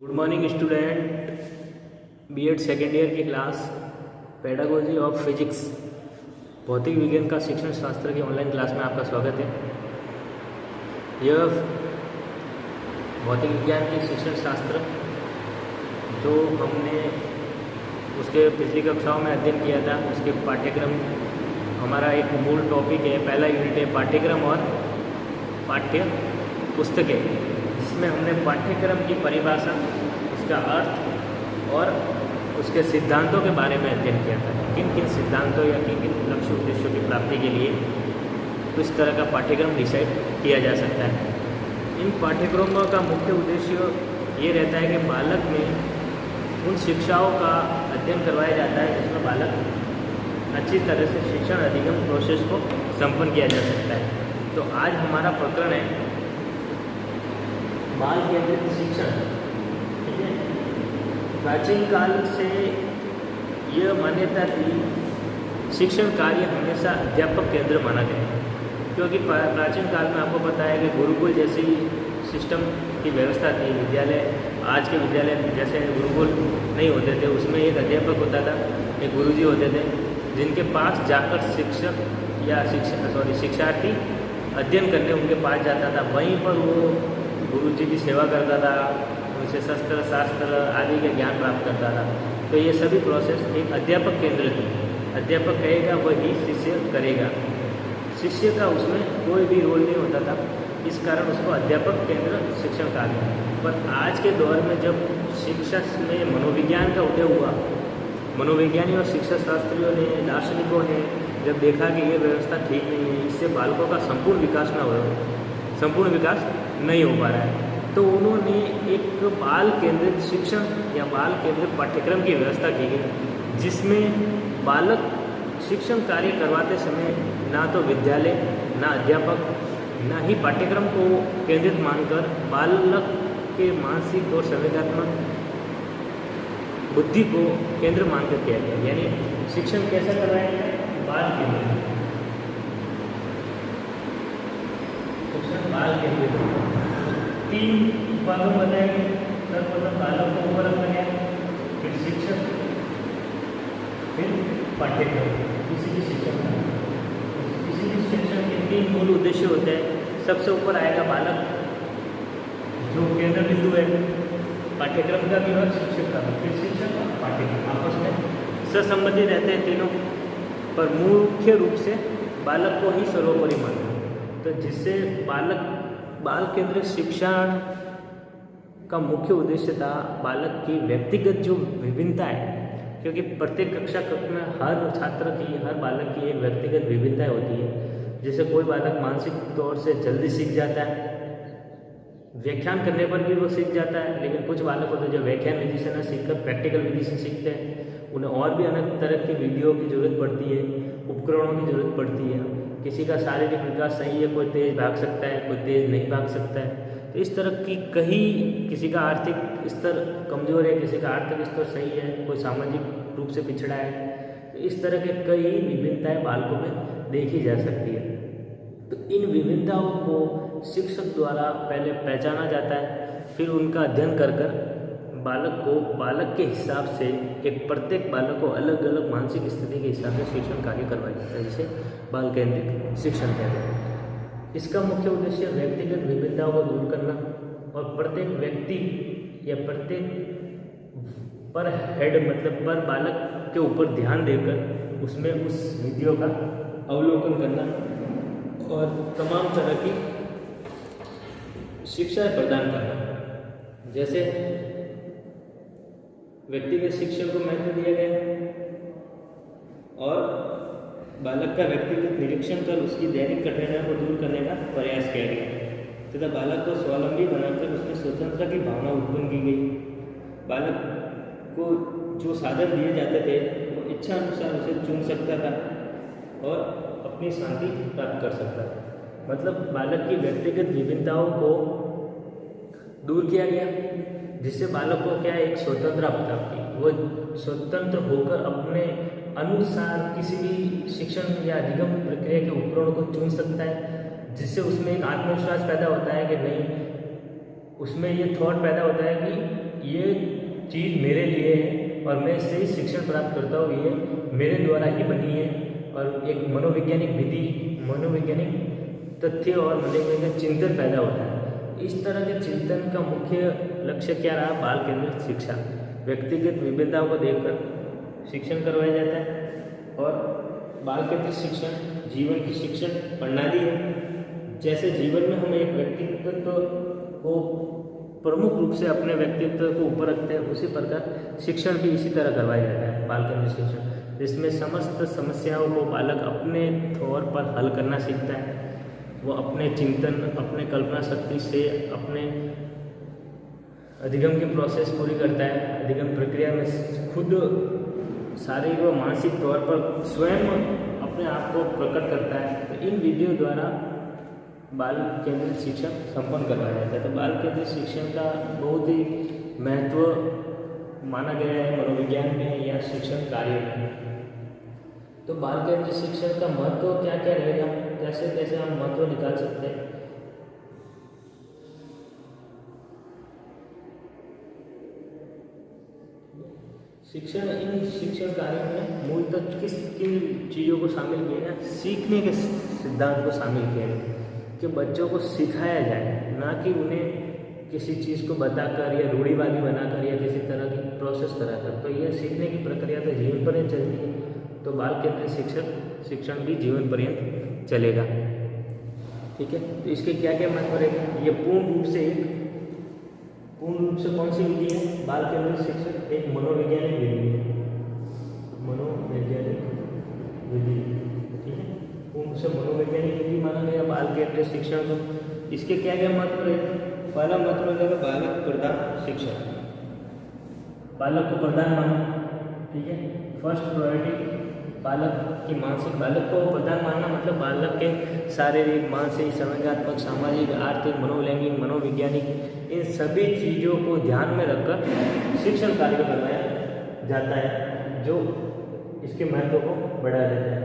Good morning student. B Ed second year की class pedagogy of physics भौतिक विज्ञान का शिक्षण शास्त्र की ऑनलाइन क्लास में आपका स्वागत है। यह भौतिक विज्ञान की शिक्षण शास्त्र जो हमने उसके पिछली कक्षाओं में अध्ययन किया था, उसके पाठ्यक्रम हमारा एक मूल टॉपिक है। पहला यूनिट है पाठ्यक्रम और पाठ्य पुस्तकें, जिसमें हमने पाठ्यक्रम की परिभाषा, उसका अर्थ और उसके सिद्धांतों के बारे में अध्ययन किया था। किन किन सिद्धांतों या किन किन लक्ष्य उद्देश्यों की प्राप्ति के लिए किस तरह का पाठ्यक्रम डिसाइड किया जा सकता है। इन पाठ्यक्रमों का मुख्य उद्देश्य ये रहता है कि बालक में उन शिक्षाओं का अध्ययन करवाया जाता है जिसमें बालक अच्छी तरह से शिक्षण अधिगम प्रोसेस को संपन्न किया जा सकता है। तो आज हमारा प्रकरण है बाल केंद्रित शिक्षण। ठीक है, प्राचीन काल से यह मान्यता थी, शिक्षण कार्य हमेशा अध्यापक केंद्र माना गया, क्योंकि प्राचीन काल में आपको पता है कि गुरुकुल जैसी सिस्टम की व्यवस्था थी। विद्यालय, आज के विद्यालय जैसे गुरुकुल नहीं होते थे, उसमें एक अध्यापक होता था, एक गुरुजी होते थे, जिनके पास जाकर शिक्षक या शिक्षार्थी अध्ययन करने उनके पास जाता था। वहीं पर वो गुरुजी की सेवा करता था, उनसे शस्त्र शास्त्र आदि के ज्ञान प्राप्त करता था। तो ये सभी प्रोसेस एक अध्यापक केंद्र थी। अध्यापक कहेगा वही शिष्य करेगा, शिष्य का उसमें कोई भी रोल नहीं होता था, इस कारण उसको अध्यापक केंद्र शिक्षण कहा गया। पर आज के दौर में जब शिक्षा में मनोविज्ञान का उदय हुआ, मनोविज्ञानी और शिक्षा शास्त्रियों ने, दार्शनिकों ने जब देखा कि ये व्यवस्था ठीक नहीं है, इससे बालकों का संपूर्ण विकास नहीं हो पा रहा है, तो उन्होंने एक बाल केंद्रित शिक्षण या बाल केंद्रित पाठ्यक्रम की व्यवस्था की गई, जिसमें बालक शिक्षण कार्य करवाते समय ना तो विद्यालय, ना अध्यापक, ना ही पाठ्यक्रम को केंद्रित मानकर बालक के मानसिक और संवेदनात्मक बुद्धि को केंद्र मानकर किया गया। यानी शिक्षण कैसा करवाया जाए? बाल केंद्रित शिक्षण, बाल केंद्रित। 3 भागों में बताएंगे। सर्वप्रथम बालक को ऊपर रखा गया, फिर शिक्षक, फिर पाठ्यक्रम। किसी भी शिक्षण के 3 मूल उद्देश्य होते हैं। सबसे ऊपर आएगा बालक, जो केंद्र बिंदु है पाठ्यक्रम का भी और शिक्षक का भी। फिर शिक्षक और पाठ्यक्रम आपस में सहसंबंधित रहते हैं तीनों, पर मुख्य रूप से बालक को ही सर्वोपरि मानते हैं। तो जिससे बाल केंद्रित शिक्षण का मुख्य उद्देश्य था बालक की व्यक्तिगत जो विभिन्नता है, क्योंकि प्रत्येक कक्षा में हर छात्र की, हर बालक की एक व्यक्तिगत विभिन्नताएं होती है। जैसे कोई बालक मानसिक तौर से जल्दी सीख जाता है, व्याख्यान करने पर भी वो सीख जाता है, लेकिन कुछ बालक होते हैं जो व्याख्यान विधि से न सीखकर प्रैक्टिकल विधि से सीखते हैं। उन्हें और भी अनेक तरह की वीडियो की जरूरत पड़ती है, उपकरणों की जरूरत पड़ती है। किसी का शारीरिक विकास सही है, कोई तेज भाग सकता है, कोई तेज नहीं भाग सकता है। तो इस तरह की किसी का आर्थिक स्तर कमज़ोर है, किसी का आर्थिक स्तर सही है, कोई सामाजिक रूप से पिछड़ा है। तो इस तरह के कई विभिन्नताएं बालकों में देखी जा सकती है। तो इन विभिन्नताओं को शिक्षक द्वारा पहले पहचाना जाता है, फिर उनका अध्ययन कर बालक के हिसाब से प्रत्येक बालक को अलग अलग मानसिक स्थिति के हिसाब से शिक्षण कार्य करवाया जाता है, जिसे बाल केंद्रित शिक्षण कहते हैं। इसका मुख्य उद्देश्य व्यक्तिगत विभिन्नताओं को दूर करना और प्रत्येक व्यक्ति या प्रत्येक पर हेड, मतलब पर बालक के ऊपर ध्यान देकर उसमें उस विधियों का अवलोकन करना और तमाम तरह की शिक्षा प्रदान करना। जैसे व्यक्तिगत शिक्षा को महत्व दिया गया और बालक का व्यक्तिगत निरीक्षण कर उसकी दैनिक कठिनाइयों को दूर करने का प्रयास किया गया तथा बालक को स्वावलंबी बनाकर उसमें स्वतंत्रता की भावना उत्पन्न की गई। बालक को जो साधन दिए जाते थे वो इच्छा अनुसार उसे चुन सकता था और अपनी शांति प्राप्त कर सकता था। मतलब बालक की व्यक्तिगत विभिन्नताओं को दूर किया गया, जिससे बालक को क्या एक स्वतंत्रता प्राप्त की। वो स्वतंत्र होकर अपने अनुसार किसी भी शिक्षण या अधिगम प्रक्रिया के उपकरणों को चुन सकता है, जिससे उसमें एक आत्मविश्वास पैदा होता है कि नहीं, उसमें ये थॉट पैदा होता है कि ये चीज़ मेरे लिए है और मैं इससे ही शिक्षण प्राप्त करता हूँ, ये मेरे द्वारा ही बनी है। और एक मनोवैज्ञानिक विधि, मनोवैज्ञानिक तथ्य और मनोवैज्ञानिक चिंतन पैदा होता है। इस तरह के चिंतन का मुख्य लक्ष्य क्या रहा? बाल केंद्रित शिक्षा। व्यक्तिगत विभिन्नताओं को देखकर शिक्षण करवाया जाता है और बाल केंद्रित शिक्षण जीवन की शिक्षण प्रणाली है। जैसे जीवन में हम एक व्यक्तित्व को प्रमुख रूप से अपने व्यक्तित्व को ऊपर रखते हैं, उसी प्रकार शिक्षण भी इसी तरह करवाया जाता है, बाल केंद्रित शिक्षण, जिसमें समस्त समस्याओं को बालक अपने तौर पर हल करना सीखता है। वो अपने चिंतन, अपने कल्पना शक्ति से अपने अधिगम की प्रोसेस पूरी करता है। अधिगम प्रक्रिया में खुद शारीरिक व मानसिक तौर पर स्वयं अपने आप को प्रकट करता है। तो इन विधियों द्वारा बाल केंद्रित शिक्षण संपन्न करवाया जाता है। तो बाल केंद्रित शिक्षण का बहुत ही महत्व माना गया है मनोविज्ञान में या शिक्षण कार्य में। तो बाल केंद्रित शिक्षण का महत्व क्या क्या रहेगा, कैसे कैसे हम महत्व निकाल सकते हैं? शिक्षण, इन शिक्षण कार्यों में मूलतः किन चीज़ों को शामिल किया है? सीखने के सिद्धांत को शामिल किया है कि बच्चों को सिखाया जाए, ना कि उन्हें किसी चीज़ को बताकर या रूढ़िवादी बनाकर या किसी तरह की प्रोसेस कराकर। तो यह सीखने की प्रक्रिया तो जीवन पर्यंत चलती है। तो बाल केंद्रित शिक्षण भी जीवन पर्यंत चलेगा। ठीक है, तो इसके क्या क्या महत्व रहेगा? ये पूर्ण रूप से कौन सी विधि है? बाल केंद्रित शिक्षण एक मनोवैज्ञानिक विधि है, मनोवैज्ञानिक विधि। ठीक है, पूर्ण से मनोवैज्ञानिक विधि माना गया बाल केंद्रित शिक्षण को। इसके क्या क्या महत्व रहेगा? पहला महत्व रहेगा बालक प्रधान शिक्षण, बालक को प्रधान माना। ठीक है, फर्स्ट प्रायोरिटी बालक की मानसिक, बालक को प्रधान मानना मतलब बालक के शारीरिक, मानसिक, संवेदनात्मक, सामाजिक, आर्थिक, मनोलैंगिक, मनोवैज्ञानिक, इन सभी चीज़ों को ध्यान में रखकर शिक्षण कार्य करवाया जाता है, जो इसके महत्व को बढ़ा देता है।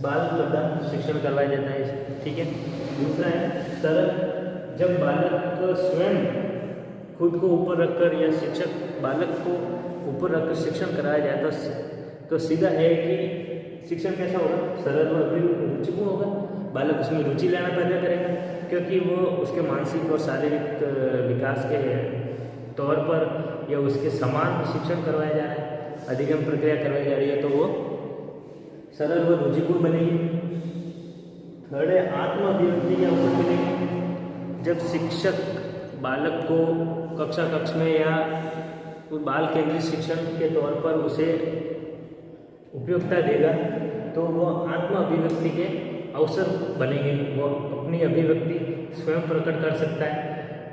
बाल प्रधान शिक्षण करवाया जाता है। ठीक है, दूसरा है सरल। जब बालक स्वयं खुद को ऊपर रखकर या शिक्षक बालक को ऊपर रखकर शिक्षण कराया जाए तो सीधा है कि शिक्षण कैसा होगा? सरल और रुचिपूर्ण होगा। बालक उसमें रुचि लेना पैदा करेगा, क्योंकि वो उसके मानसिक और शारीरिक विकास के तौर पर या उसके समान शिक्षण करवाया जा रहा है, अधिगम प्रक्रिया करवाई जा रही है, तो वो सरल व रुचिपूर्ण बनेगी। थर्ड है आत्म अभिव्यक्ति के अवसर मिलेंगे। जब शिक्षक बालक को कक्षा में या बाल केंद्रित शिक्षण के तौर पर उसे उपयोगिता देगा, तो वो आत्म अभिव्यक्ति के अवसर बनेंगे। वो अपनी अभिव्यक्ति स्वयं प्रकट कर सकता है,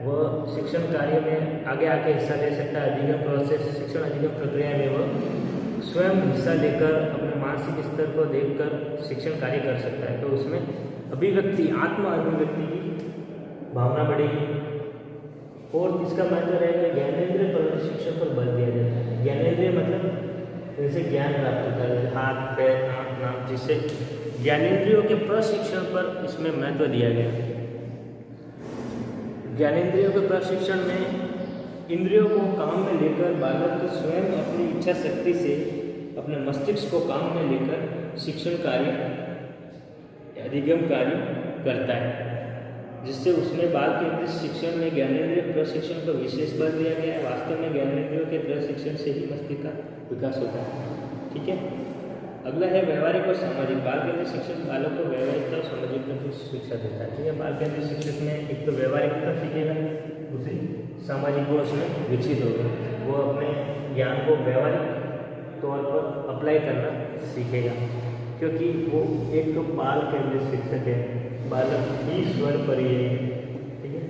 वह शिक्षण कार्य में आगे आके हिस्सा ले सकता है। अधिगम प्रोसेस, शिक्षण अधिगम प्रक्रिया में वह स्वयं हिस्सा लेकर अपने मानसिक स्तर को देखकर शिक्षण कार्य कर सकता है। तो उसमें अभिव्यक्ति, आत्म अभिव्यक्ति की भावना बढ़ेगी। और इसका मतलब रहेगा ज्ञानेंद्रिय पर शिक्षण पर बल दिया जाता है। ज्ञानेंद्रिय मतलब इनसे ज्ञान प्राप्त होता है, हाथ, पैर, आँख, नाक, जिससे ज्ञानेंद्रियों के प्रशिक्षण पर इसमें महत्व दिया गया है। ज्ञानेंद्रियों के प्रशिक्षण में इंद्रियों को काम में लेकर बालक स्वयं अपनी इच्छा शक्ति से अपने मस्तिष्क को काम में लेकर शिक्षण कार्य, अधिगम कार्य करता है, जिससे उसमें बाल केंद्रित शिक्षण में ज्ञानेंद्रिय प्रशिक्षण को विशेष बल दिया गया है। वास्तव में ज्ञानेंद्रियों के प्रशिक्षण से ही मस्तिष्क का विकास होता है। ठीक है, अगला है व्यवहारिक और सामाजिक। बाल केंद्रित शिक्षण बालक को व्यवहारिकता और सामाजिकता की शिक्षा देता है। ठीक है, बाल केंद्रित शिक्षक में एक तो व्यवहारिकता सीखेगा, दूसरी सामाजिक गुण उसमें विकसित होगा। वो अपने ज्ञान को व्यवहारिक तौर पर अप्लाई करना सीखेगा, क्योंकि वो एक तो बाल केंद्रित शिक्षक है, बालक ही सर्वोपरि है। ठीक है,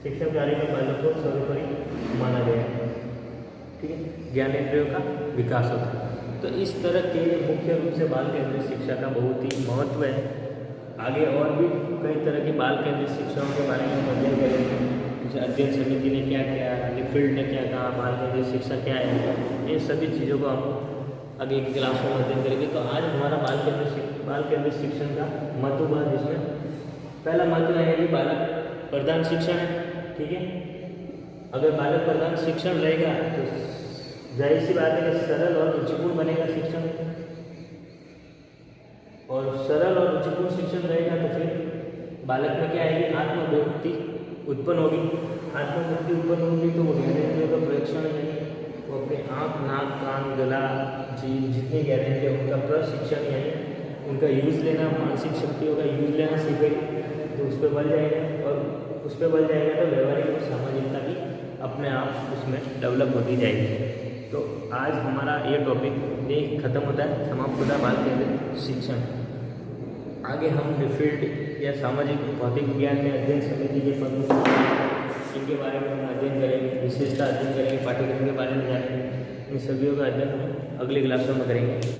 शिक्षण कार्य में बालक को सर्वोपरि माना गया है। ठीक है, ज्ञानेंद्रियों का विकास होता है। तो इस तरह के मुख्य रूप से बाल केंद्रित शिक्षा का बहुत ही महत्व है। आगे और भी कई तरह की बाल केंद्रित शिक्षाओं के बारे में अध्ययन करेंगे, जैसे अध्ययन समिति ने क्या किया, लिफील्ड ने क्या कहा, बाल केंद्रित शिक्षा क्या है, इन सभी चीज़ों को हम आगे की क्लास में अध्ययन करेंगे। तो आज हमारा बाल केंद्रित शिक्षण का महत्व हुआ, जिसमें पहला महत्व है कि बालक प्रधान शिक्षण है। ठीक है, अगर बालक प्रधान शिक्षण रहेगा तो जाहिर सी बात है कि सरल और रुचिपूर्ण बनेगा शिक्षण, और सरल और रुचिपूर्ण शिक्षण रहेगा तो फिर बालक में क्या आएगी, आत्मवृत्ति उत्पन्न होगी। आत्मवृत्ति उत्पन्न होगी तो वो ज्ञानेंद्रियों का परीक्षण यानी वो अपने आँख, नाक, कान, गला, जीभ जितने ज्ञानेंद्रिय उनका प्रशिक्षण यानी उनका यूज़ लेना, मानसिक शक्तियों का यूज़ लेना सीखेगी, तो उस पर बल जाएगा, और उस पर बल जाएगा तो व्यवहारिक और सामाजिकता भी अपने आप उसमें डेवलप होती जाएगी। तो आज हमारा ये टॉपिक ये खत्म होता है, समाप्त होता है बाल केंद्रित शिक्षण। आगे हम फील्ड या सामाजिक भौतिक विज्ञान में अध्ययन समिति के पद इनके बारे में हम अध्ययन करेंगे, विशेषता अध्ययन करेंगे, पाठ्यक्रम के बारे में जानेंगे। इन सभी का अध्ययन हम अगले क्लासों में करेंगे।